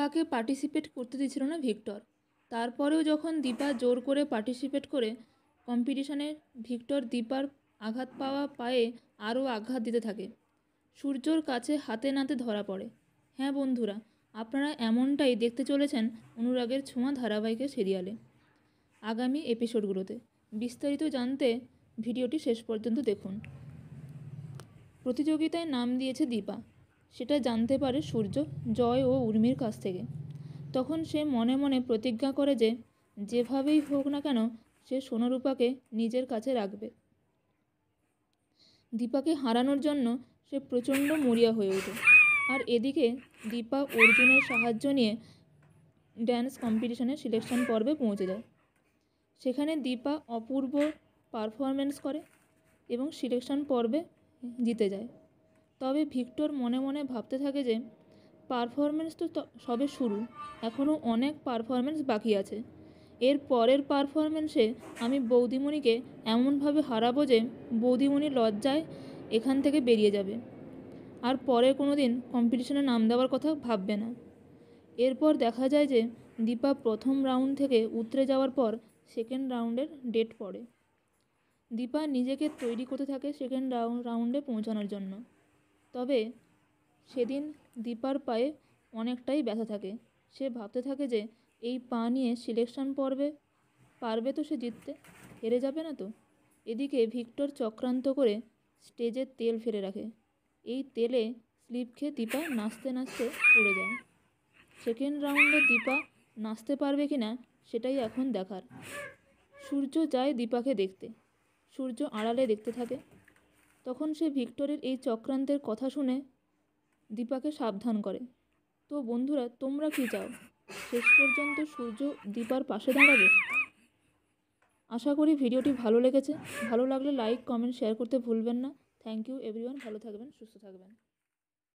দীপাকে participate করতে দিচ্ছিল না ভিক্টর। তারপরেও যখন দীপা জোর করে পার্টিসিপেট করে কম্পিটিশনে ভিক্টর দীপার আঘাত পাওয়া পায়ে আরও আঘাত দিতে থাকে। সূর্যর কাছে হাতে নাতে ধরা পড়ে। হ্যাঁ বন্ধুরা, আপনারা এমনটাই দেখতে চলেছেন অনুরাগের ছোঁয়া ধারাবাহিকের সিরিয়ালে আগামী এপিসোডগুলোতে। বিস্তারিত জানতে ভিডিওটি শেষ পর্যন্ত দেখুন। প্রতিযোগিতায় নাম দিয়েছে দীপা, সেটা জানতে পারে সূর্য জয় ও উর্মির কাছ থেকে। তখন সে মনে মনে প্রতিজ্ঞা করে যে যেভাবেই হোক না কেন সে সোনারূপাকে নিজের কাছে রাখবে। দীপাকে হারানোর জন্য সে প্রচণ্ড মরিয়া হয়ে ওঠে। আর এদিকে দীপা অর্জুনের সাহায্য নিয়ে ড্যান্স কম্পিটিশনের সিলেকশন পর্বে পৌঁছে যায়। সেখানে দীপা অপূর্ব পারফরমেন্স করে এবং সিলেকশন পর্বে জিতে যায়। তবে ভিক্টর মনে মনে ভাবতে থাকে যে পারফরমেন্স তো সবে শুরু, এখনও অনেক পারফরমেন্স বাকি আছে। এর পরের পারফরমেন্সে আমি বৌদিমণিকে এমনভাবে হারাবো যে বৌদিমণি লজ্জায় এখান থেকে বেরিয়ে যাবে, আর পরে কোনো দিন কম্পিটিশনে নাম দেওয়ার কথা ভাববে না। এরপর দেখা যায় যে দীপা প্রথম রাউন্ড থেকে উতরে যাওয়ার পর সেকেন্ড রাউন্ডের ডেট পড়ে। দীপা নিজেকে তৈরি করতে থাকে সেকেন্ড রাউন্ডে পৌঁছানোর জন্য। তবে সেদিন দীপার পায়ে অনেকটাই ব্যথা থাকে। সে ভাবতে থাকে যে এই পা নিয়ে সিলেকশন পর্বে পারবে তো সে জিততে, হেরে যাবে না তো। এদিকে ভিক্টর চক্রান্ত করে স্টেজে তেল ফেলে রাখে। এই তেলে স্লিপ খেয়ে দীপা নাচতে নাচতে পড়ে যায়। সেকেন্ড রাউন্ডে দীপা নাচতে পারবে কি না সেটাই এখন দেখার। সূর্য যায় দীপাকে দেখতে। সূর্য আড়ালে দেখতে থাকে। তখন সে ভিক্টরের এই চক্রান্তের কথা শুনে দীপাকে সাবধান করে। তো বন্ধুরা, তোমরা কি চাও? শেষ পর্যন্ত সূর্য দীপার পাশে দাঁড়াবে? আশা করি ভিডিওটি ভালো লেগেছে। ভালো লাগলে লাইক, কমেন্ট, শেয়ার করতে ভুলবেন না। Thank you everyone. ভালো থাকবেন, সুস্থ থাকবেন।